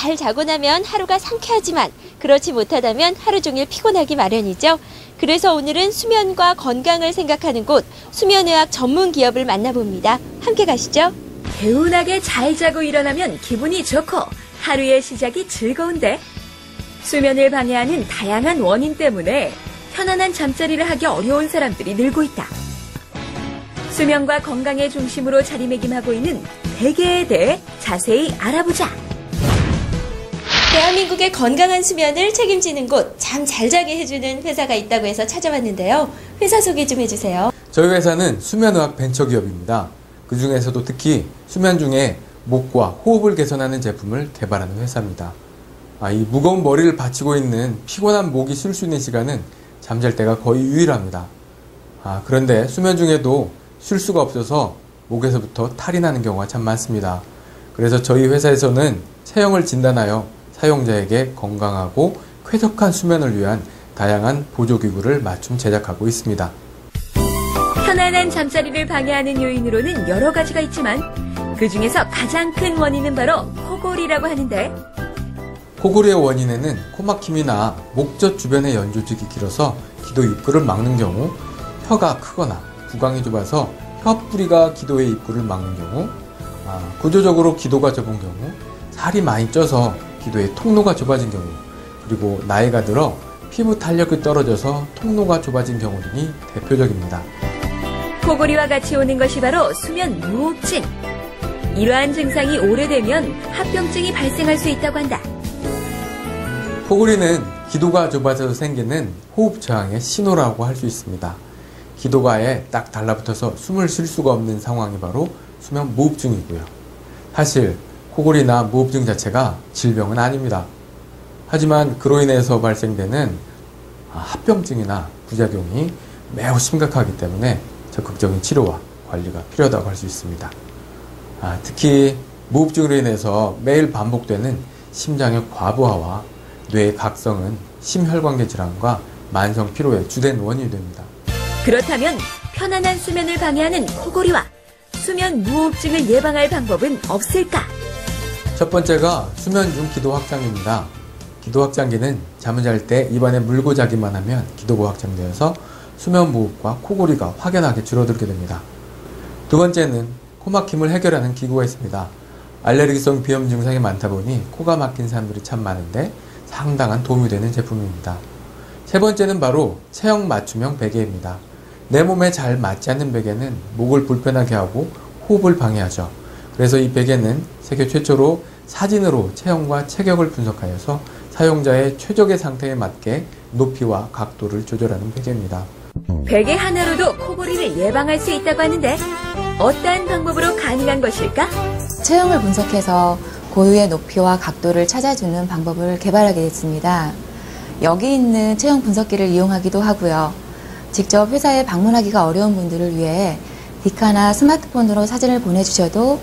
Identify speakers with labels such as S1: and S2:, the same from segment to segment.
S1: 잘 자고 나면 하루가 상쾌하지만 그렇지 못하다면 하루 종일 피곤하기 마련이죠. 그래서 오늘은 수면과 건강을 생각하는 곳 수면의학 전문 기업을 만나봅니다. 함께 가시죠.
S2: 개운하게 잘 자고 일어나면 기분이 좋고 하루의 시작이 즐거운데 수면을 방해하는 다양한 원인 때문에 편안한 잠자리를 하기 어려운 사람들이 늘고 있다. 수면과 건강의 중심으로 자리매김하고 있는 베개에 대해 자세히 알아보자.
S1: 대한민국의 건강한 수면을 책임지는 곳, 잠 잘 자게 해주는 회사가 있다고 해서 찾아왔는데요. 회사 소개 좀 해주세요.
S3: 저희 회사는 수면의학 벤처기업입니다. 그 중에서도 특히 수면 중에 목과 호흡을 개선하는 제품을 개발하는 회사입니다. 이 무거운 머리를 받치고 있는 피곤한 목이 쉴 수 있는 시간은 잠잘 때가 거의 유일합니다. 그런데 수면 중에도 쉴 수가 없어서 목에서부터 탈이 나는 경우가 참 많습니다. 그래서 저희 회사에서는 체형을 진단하여 사용자에게 건강하고 쾌적한 수면을 위한 다양한 보조기구를 맞춤 제작하고 있습니다.
S2: 편안한 잠자리를 방해하는 요인으로는 여러 가지가 있지만 그 중에서 가장 큰 원인은 바로 코골이라고 하는데
S3: 코골이의 원인에는 코막힘이나 목젖 주변의 연조직이 길어서 기도 입구를 막는 경우, 혀가 크거나 구강이 좁아서 혀뿌리가 기도의 입구를 막는 경우, 구조적으로 기도가 좁은 경우, 살이 많이 쪄서 기도의 통로가 좁아진 경우, 그리고 나이가 들어 피부 탄력이 떨어져서 통로가 좁아진 경우 등이 대표적입니다.
S2: 코골이와 같이 오는 것이 바로 수면 무호흡증. 이러한 증상이 오래되면 합병증이 발생할 수 있다고 한다.
S3: 코골이는 기도가 좁아져서 생기는 호흡 저항의 신호라고 할 수 있습니다. 기도가에 딱 달라붙어서 숨을 쉴 수가 없는 상황이 바로 수면 무호흡증이고요. 사실 코골이나 무호흡증 자체가 질병은 아닙니다. 하지만 그로 인해서 발생되는 합병증이나 부작용이 매우 심각하기 때문에 적극적인 치료와 관리가 필요하다고 할 수 있습니다. 특히 무호흡증으로 인해서 매일 반복되는 심장의 과부하와 뇌의 각성은 심혈관계 질환과 만성 피로의 주된 원인이 됩니다.
S2: 그렇다면 편안한 수면을 방해하는 코골이와 수면 무호흡증을 예방할 방법은 없을까?
S3: 첫 번째가 수면 중 기도 확장기입니다. 기도 확장기는 잠을 잘 때 입안에 물고 자기만 하면 기도가 확장되어서 수면 무호흡과 코골이가 확연하게 줄어들게 됩니다. 두 번째는 코막힘을 해결하는 기구가 있습니다. 알레르기성 비염 증상이 많다 보니 코가 막힌 사람들이 참 많은데 상당한 도움이 되는 제품입니다. 세 번째는 바로 체형 맞춤형 베개입니다. 내 몸에 잘 맞지 않는 베개는 목을 불편하게 하고 호흡을 방해하죠. 그래서 이 베개는 세계 최초로 사진으로 체형과 체격을 분석하여서 사용자의 최적의 상태에 맞게 높이와 각도를 조절하는 베개입니다.
S2: 베개 하나로도 코골이를 예방할 수 있다고 하는데 어떠한 방법으로 가능한 것일까?
S4: 체형을 분석해서 고유의 높이와 각도를 찾아주는 방법을 개발하게 됐습니다. 여기 있는 체형 분석기를 이용하기도 하고요. 직접 회사에 방문하기가 어려운 분들을 위해 디카나 스마트폰으로 사진을 보내주셔도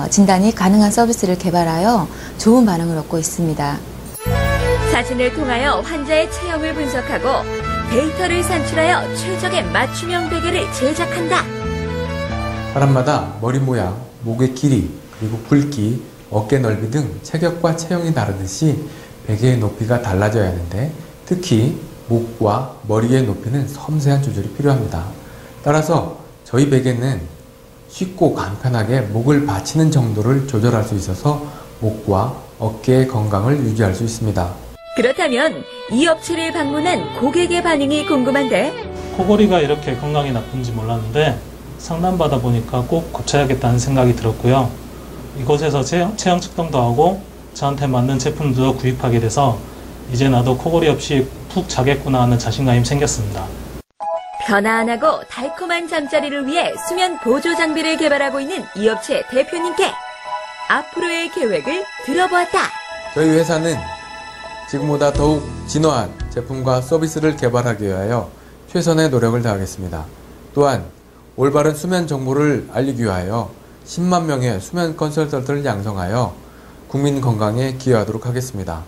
S4: 진단이 가능한 서비스를 개발하여 좋은 반응을 얻고 있습니다.
S2: 사진을 통하여 환자의 체형을 분석하고 데이터를 산출하여 최적의 맞춤형 베개를 제작한다.
S3: 사람마다 머리 모양, 목의 길이, 그리고 굵기, 어깨 넓이 등 체격과 체형이 다르듯이 베개의 높이가 달라져야 하는데 특히 목과 머리의 높이는 섬세한 조절이 필요합니다. 따라서 저희 베개는 쉽고 간편하게 목을 받치는 정도를 조절할 수 있어서 목과 어깨의 건강을 유지할 수 있습니다.
S2: 그렇다면 이 업체를 방문한 고객의 반응이 궁금한데
S5: 코골이가 이렇게 건강이 나쁜지 몰랐는데 상담받아 보니까 꼭 고쳐야겠다는 생각이 들었고요. 이곳에서 체형 측정도 하고 저한테 맞는 제품도 구입하게 돼서 이제 나도 코골이 없이 푹 자겠구나 하는 자신감이 생겼습니다.
S2: 편안하고 달콤한 잠자리를 위해 수면 보조 장비를 개발하고 있는 이 업체 대표님께 앞으로의 계획을 들어보았다.
S3: 저희 회사는 지금보다 더욱 진화한 제품과 서비스를 개발하기 위하여 최선의 노력을 다하겠습니다. 또한 올바른 수면 정보를 알리기 위하여 10만 명의 수면 컨설턴트를 양성하여 국민 건강에 기여하도록 하겠습니다.